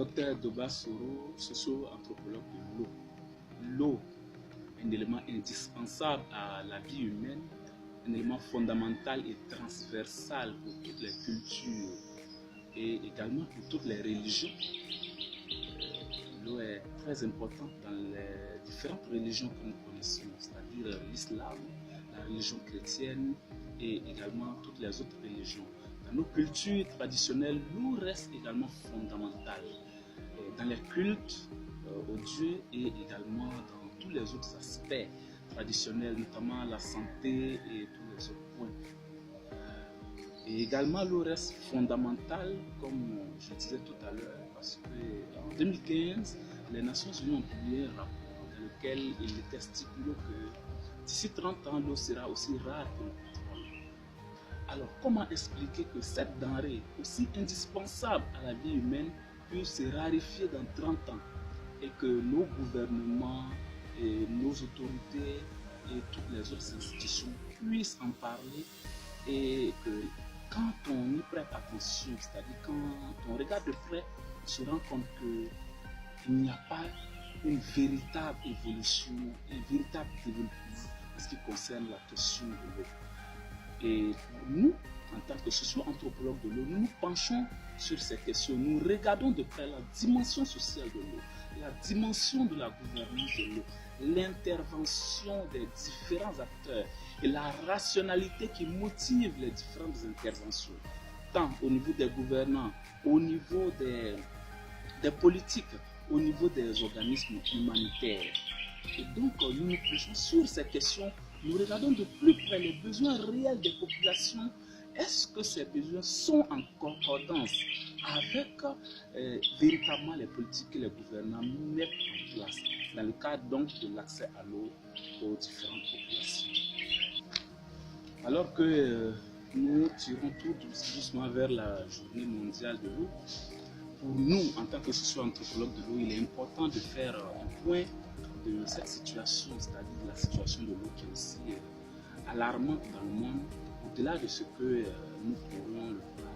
Dr Doba Soro, socio-anthropologue de l'eau. L'eau, un élément indispensable à la vie humaine, un élément fondamental et transversal pour toutes les cultures et également pour toutes les religions. L'eau est très importante dans les différentes religions que nous connaissons, c'est-à-dire l'islam, la religion chrétienne et également toutes les autres religions. Dans nos cultures traditionnelles, l'eau reste également fondamentale dans les cultes aux dieux et également dans tous les autres aspects traditionnels, notamment la santé et tous les autres points. Et également, l'eau reste fondamentale, comme je disais tout à l'heure, parce qu'en 2015, les Nations Unies ont publié un rapport dans lequel il était stipulé que d'ici 30 ans, l'eau sera aussi rare que le pétrole. Alors, comment expliquer que cette denrée, aussi indispensable à la vie humaine, puisse se raréfier dans 30 ans et que nos gouvernements et nos autorités et toutes les autres institutions puissent en parler et que quand on y prête attention, c'est-à-dire quand on regarde de près, on se rend compte qu'il n'y a pas une véritable évolution, un véritable développement en ce qui concerne la question de l'eau. Et nous, en tant que socio-anthropologues de l'eau, nous nous penchons sur ces questions. Nous regardons de près la dimension sociale de l'eau, la dimension de la gouvernance de l'eau, l'intervention des différents acteurs et la rationalité qui motive les différentes interventions, tant au niveau des gouvernants, au niveau des politiques, au niveau des organismes humanitaires. Et donc, nous nous penchons sur ces questions. Nous regardons de plus près les besoins réels des populations. Est-ce que ces besoins sont en concordance avec véritablement les politiques que les gouvernants mettent en place dans le cadre donc de l'accès à l'eau aux différentes populations? Alors que nous tirons tout doucement vers la journée mondiale de l'eau, pour nous, en tant que socio-anthropologues de l'eau, il est important de faire un point de cette situation, c'est-à-dire la situation de l'eau qui est aussi alarmante dans le monde, au-delà de ce que nous pourrions le voir.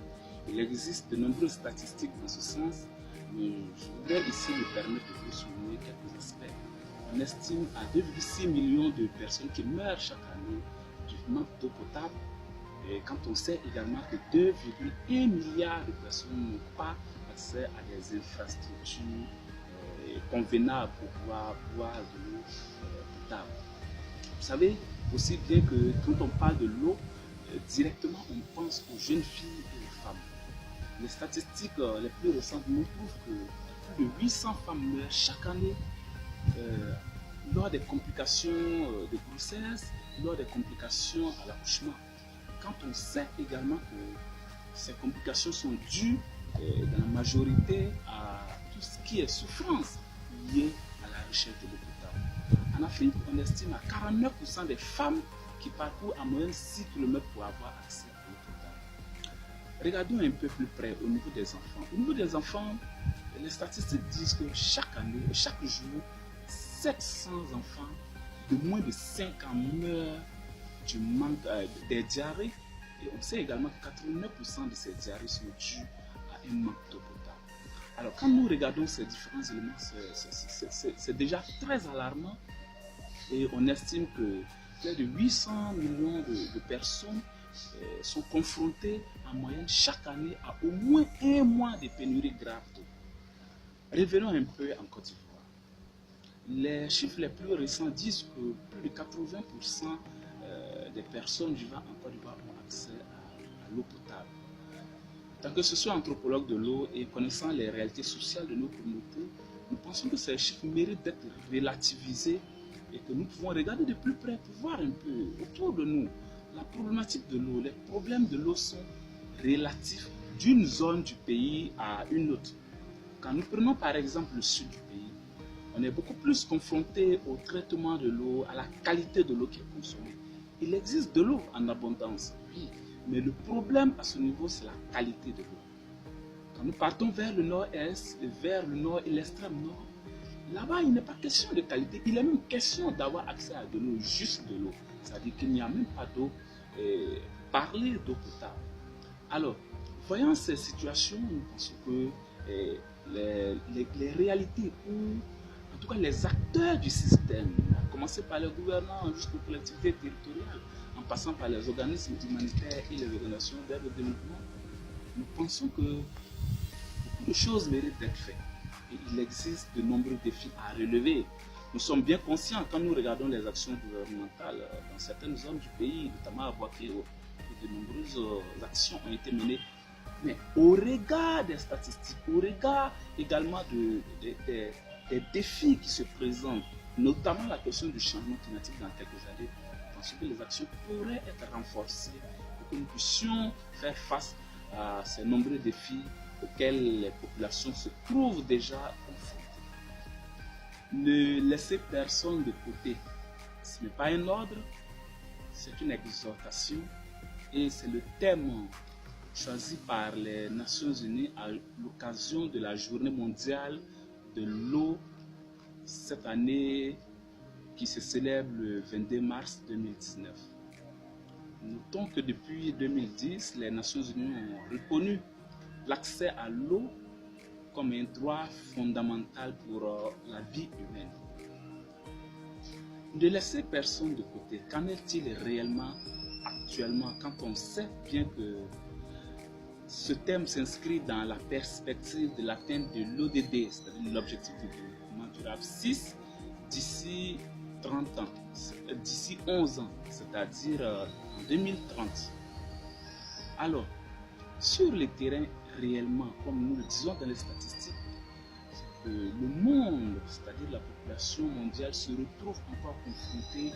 Il existe de nombreuses statistiques dans ce sens, mais je voudrais ici me permettre de vous souligner quelques aspects. On estime à 2,6 millions de personnes qui meurent chaque année du manque d'eau potable, et quand on sait également que 2,1 milliards de personnes n'ont pas accès à des infrastructures convenables pour pouvoir boire de l'eau potable. Vous savez aussi bien que quand on parle de l'eau, directement on pense aux jeunes filles et aux femmes. Les statistiques les plus récentes nous prouvent que plus de 800 femmes meurent chaque année lors des complications de grossesse, lors des complications à l'accouchement. Quand on sait également que ces complications sont dues dans la majorité à tout ce qui est souffrance liée à la recherche de l'eau potable. En Afrique, on estime à 49% des femmes qui parcourent en moyenne 6 km pour avoir accès à l'eau potable. Regardons un peu plus près au niveau des enfants. Au niveau des enfants, les statistiques disent que chaque année, chaque jour, 700 enfants de moins de 5 ans meurent du manque des diarrhées. Et on sait également que 89% de ces diarrhées sont dues à un manque d'eau potable. Alors quand nous regardons ces différents éléments, c'est déjà très alarmant et on estime que près de 800 millions de personnes sont confrontées en moyenne chaque année à au moins un mois de pénurie grave d'eau. Revenons un peu en Côte d'Ivoire. Les chiffres les plus récents disent que plus de 80% des personnes vivant en Côte d'Ivoire ont accès à l'eau potable. En tant que socio-anthropologue de l'eau et connaissant les réalités sociales de nos communautés, nous pensons que ces chiffres méritent d'être relativisés et que nous pouvons regarder de plus près pour voir un peu autour de nous la problématique de l'eau. Les problèmes de l'eau sont relatifs d'une zone du pays à une autre. Quand nous prenons par exemple le sud du pays, on est beaucoup plus confronté au traitement de l'eau, à la qualité de l'eau qui est consommée. Il existe de l'eau en abondance, oui, mais le problème à ce niveau, c'est la qualité de l'eau. Quand nous partons vers le nord-est, vers le nord et l'extrême nord, là-bas, il n'est pas question de qualité, il est même question d'avoir accès à de l'eau, juste de l'eau. C'est-à-dire qu'il n'y a même pas d'eau, parler d'eau potable. Alors, voyant ces situations, nous pensons que les réalités ou en tout cas les acteurs du système, à commencer par les gouvernants jusqu'aux collectivités territoriales, en passant par les organismes humanitaires et les organisations d'aide au développement, nous pensons que beaucoup de choses méritent d'être faites. Et il existe de nombreux défis à relever. Nous sommes bien conscients quand nous regardons les actions gouvernementales dans certaines zones du pays, notamment à Boakiro, que de nombreuses actions ont été menées. Mais au regard des statistiques, au regard également des défis qui se présentent, notamment la question du changement climatique dans quelques années, je pense que les actions pourraient être renforcées pour que nous puissions faire face à ces nombreux défis auxquels les populations se trouvent déjà confrontées. Ne laissez personne de côté. Ce n'est pas un ordre, c'est une exhortation et c'est le thème choisi par les Nations Unies à l'occasion de la Journée mondiale de l'eau cette année qui se célèbre le 22 mars 2019. Notons que depuis 2010, les Nations Unies ont reconnu l'accès à l'eau comme un droit fondamental pour la vie humaine. Ne laissez personne de côté. Qu'en est-il réellement actuellement quand on sait bien que ce thème s'inscrit dans la perspective de l'atteinte de l'ODD, c'est-à-dire l'objectif de développement durable 6, d'ici 30 ans, d'ici 11 ans, c'est-à-dire en 2030. Alors, sur le terrain réellement, comme nous le disons dans les statistiques, c'est que le monde, c'est-à-dire la population mondiale, se retrouve encore confronté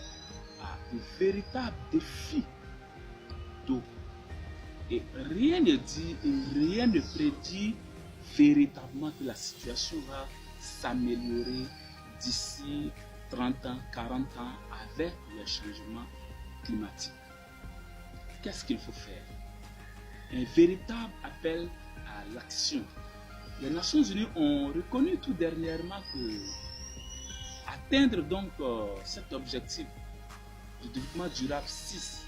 à de véritables défis d'eau. Et rien ne dit, rien ne prédit véritablement que la situation va s'améliorer d'ici 30 ans, 40 ans avec les changements climatiques. Qu'est-ce qu'il faut faire? Un véritable appel à l'action. Les Nations Unies ont reconnu tout dernièrement que atteindre donc cet objectif du développement durable 6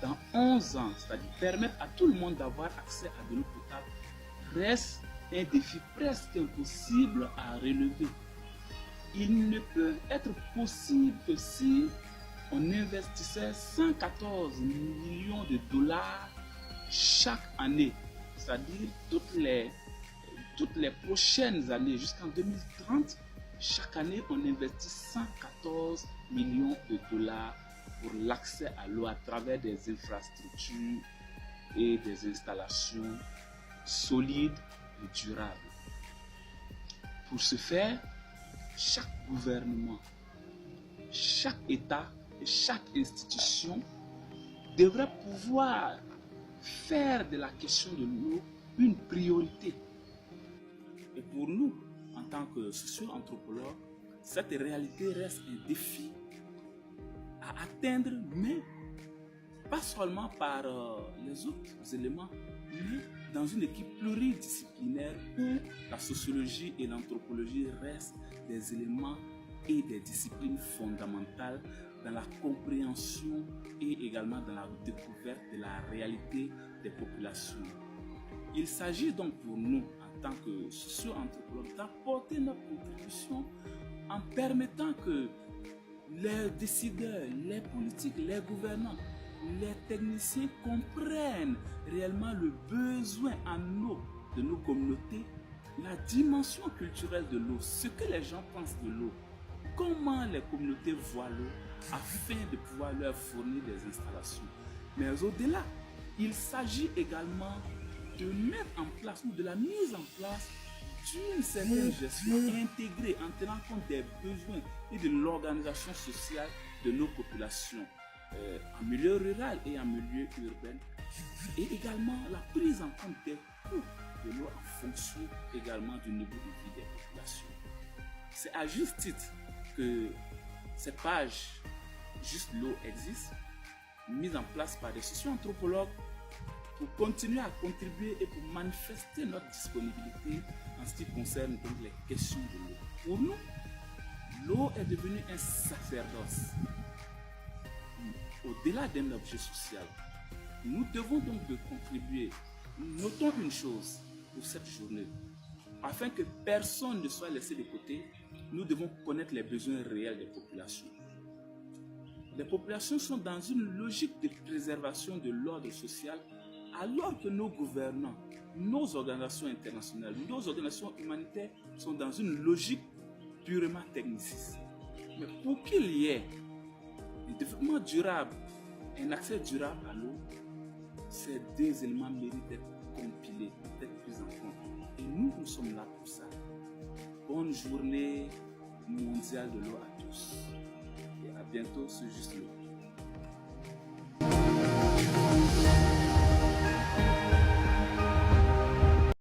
dans 11 ans, c'est-à-dire permettre à tout le monde d'avoir accès à de l'eau potable, reste un défi presque impossible à relever. Il ne peut être possible que si on investissait 114 millions de dollars chaque année, c'est-à-dire toutes les prochaines années jusqu'en 2030, chaque année on investit 114 millions de dollars pour l'accès à l'eau à travers des infrastructures et des installations solides et durables. Pour ce faire, chaque gouvernement, chaque État et chaque institution devrait pouvoir faire de la question de l'eau une priorité. Et pour nous, en tant que socio-anthropologues, cette réalité reste un défi à atteindre, mais pas seulement par les autres éléments, mais dans une équipe pluridisciplinaire où la sociologie et l'anthropologie restent des éléments et des disciplines fondamentales dans la compréhension et également dans la découverte de la réalité des populations. Il s'agit donc pour nous, en tant que socio-anthropologues, d'apporter notre contribution en permettant que les décideurs, les politiques, les gouvernants, les techniciens comprennent réellement le besoin en eau de nos communautés, la dimension culturelle de l'eau, ce que les gens pensent de l'eau, comment les communautés voient l'eau afin de pouvoir leur fournir des installations. Mais au-delà, il s'agit également de mettre en place ou de la mise en place d'une certaine gestion intégrée en tenant compte des besoins et de l'organisation sociale de nos populations en milieu rural et en milieu urbain, et également la prise en compte des coûts de l'eau en fonction également du niveau de vie des populations. C'est à juste titre que cette page Juste l'eau existe, mise en place par des socio-anthropologues pour continuer à contribuer et pour manifester notre disponibilité en ce qui concerne donc les questions de l'eau. Pour nous, l'eau est devenue un sacerdoce. Au-delà d'un objet social, nous devons donc de contribuer. Notons une chose pour cette journée. Afin que personne ne soit laissé de côté, nous devons connaître les besoins réels des populations. Les populations sont dans une logique de préservation de l'ordre social, alors que nos gouvernants, nos organisations internationales, nos organisations humanitaires sont dans une logique purement techniciste. Mais pour qu'il y ait un développement durable, un accès durable à l'eau, ces deux éléments méritent d'être compilés, d'être pris en compte. Et nous sommes là pour ça. Bonne journée mondiale de l'eau à tous. Et à bientôt sur Juste l'eau.